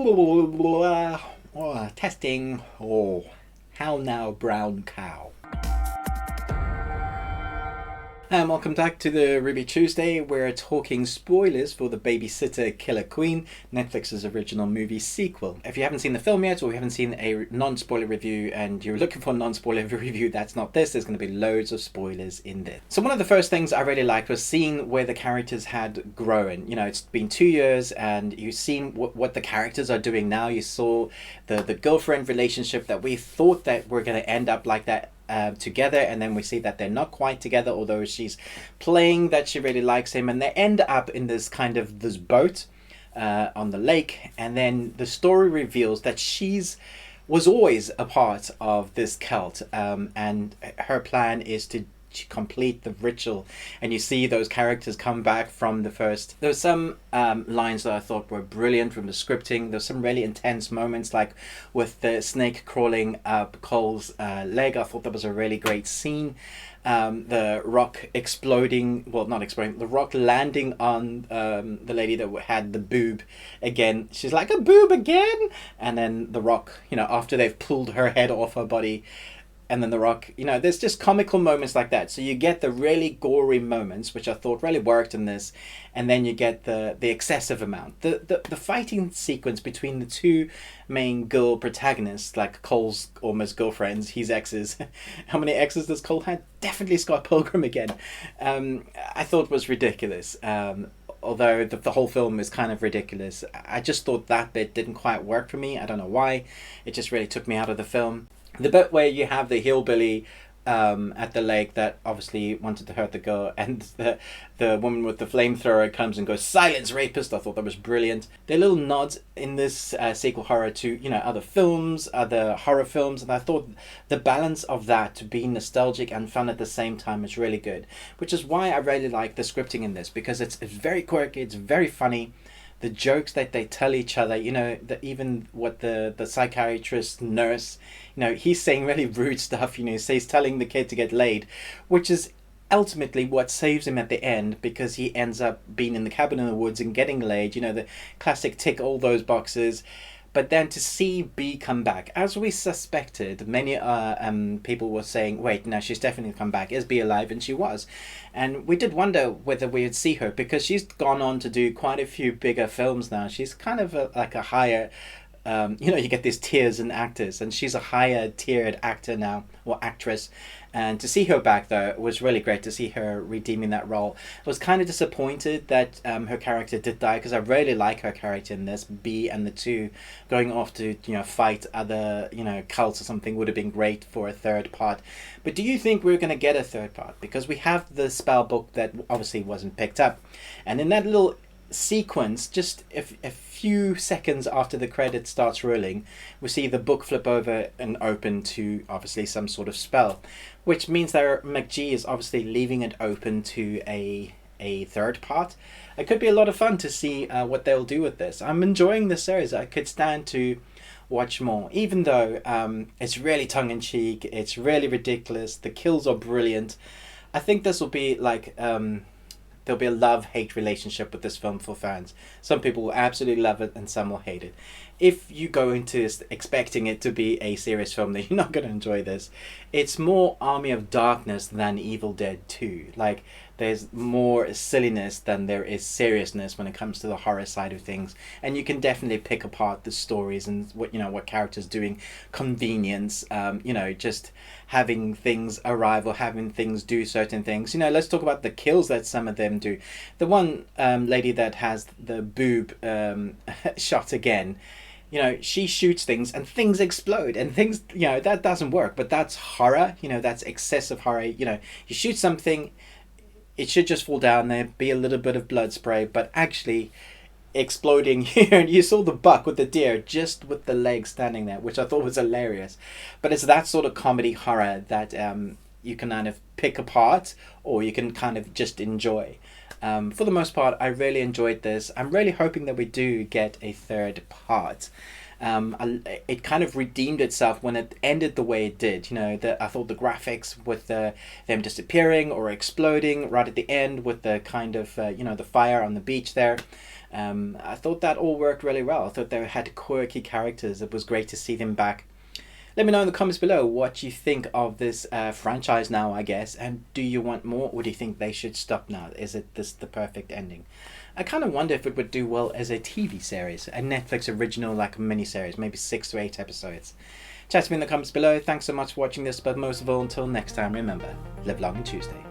Oh, testing. Oh, how now, brown cow? And welcome back to the Ruby Tuesday. We're talking spoilers for the Babysitter Killer Queen, Netflix's original movie sequel. If you haven't seen the film yet, or you haven't seen a non-spoiler review and you're looking for a non-spoiler review, that's not this. There's going to be loads of spoilers in this. So one of the first things I really liked was seeing where the characters had grown. You know, it's been 2 years and you've seen what the characters are doing now. You saw the girlfriend relationship that we thought that we're going to end up like that together, and then we see that they're not quite together, although she's playing that she really likes him, and they end up in this boat on the lake, and then the story reveals that was always a part of this cult, and her plan is to complete the ritual. And you see those characters come back from the first. There were some lines that I thought were brilliant from the scripting. There's some really intense moments, like with the snake crawling up Cole's leg. I thought that was a really great scene. The rock exploding, well, not exploding, the rock landing on the lady that had the boob again. She's like, a boob again? And then the rock, after they've pulled her head off her body, and then the rock, there's just comical moments like that. So you get the really gory moments, which I thought really worked in this, and then you get the excessive amount. The fighting sequence between the two main girl protagonists, like Cole's almost girlfriends, his exes. How many exes does Cole have? Definitely Scott Pilgrim again. I thought was ridiculous. Although the whole film is kind of ridiculous. I just thought that bit didn't quite work for me. I don't know why. It just really took me out of the film. The bit where you have the hillbilly at the lake that obviously wanted to hurt the girl, and the woman with the flamethrower comes and goes, "Silence, rapist!" I thought that was brilliant. There are little nods in this sequel horror to other films, other horror films, and I thought the balance of that to be nostalgic and fun at the same time is really good. Which is why I really like the scripting in this, because it's very quirky, it's very funny. The jokes that they tell each other, even what the psychiatrist nurse, he's saying really rude stuff, he's telling the kid to get laid, which is ultimately what saves him at the end, because he ends up being in the cabin in the woods and getting laid, the classic tick all those boxes. But then to see B come back, as we suspected, many people were saying, wait, no, she's definitely come back. Is B alive? And she was. And we did wonder whether we would see her, because she's gone on to do quite a few bigger films now. She's kind of like a higher, you get these tiers in actors, and she's a higher tiered actor now, or actress. And to see her back, though, it was really great to see her redeeming that role. I was kind of disappointed that her character did die, because I really like her character in this. B and the two going off to fight other cults or something would have been great for a third part. But do you think we're going to get a third part? Because we have the spell book that obviously wasn't picked up, and in that little sequence, just a few seconds after the credit starts rolling, we see the book flip over and open to obviously some sort of spell, which means that McGee is obviously leaving it open to a third part. It could be a lot of fun to see what they'll do with this. I'm enjoying the series. I could stand to watch more, even though it's really tongue-in-cheek, it's really ridiculous, the kills are brilliant. I think this will be like there'll be a love-hate relationship with this film for fans. Some people will absolutely love it and some will hate it. If you go into expecting it to be a serious film, then you're not going to enjoy this. It's more Army of Darkness than Evil Dead 2. Like, there's more silliness than there is seriousness when it comes to the horror side of things. And you can definitely pick apart the stories and what characters doing, convenience, just having things arrive or having things do certain things. Let's talk about the kills that some of them do. The one lady that has the boob shot again, she shoots things and things explode and things, that doesn't work. But that's horror, that's excessive horror. You shoot something, it should just fall down there, be a little bit of blood spray, but actually exploding here. And you saw the buck with the deer just with the leg standing there, which I thought was hilarious. But it's that sort of comedy horror that you can kind of pick apart, or you can kind of just enjoy. For the most part, I really enjoyed this. I'm really hoping that we do get a third part. It kind of redeemed itself when it ended the way it did. You know, I thought the graphics with them disappearing or exploding right at the end with the kind of the fire on the beach there. I thought that all worked really well. I thought they had quirky characters. It was great to see them back. Let me know in the comments below what you think of this franchise now, I guess, and do you want more, or do you think they should stop now? Is it this the perfect ending? I kind of wonder if it would do well as a TV series, a Netflix original, like a mini-series, maybe 6 to 8 episodes. Chat to me in the comments below. Thanks so much for watching this, but most of all, until next time, remember, live long and Tuesday.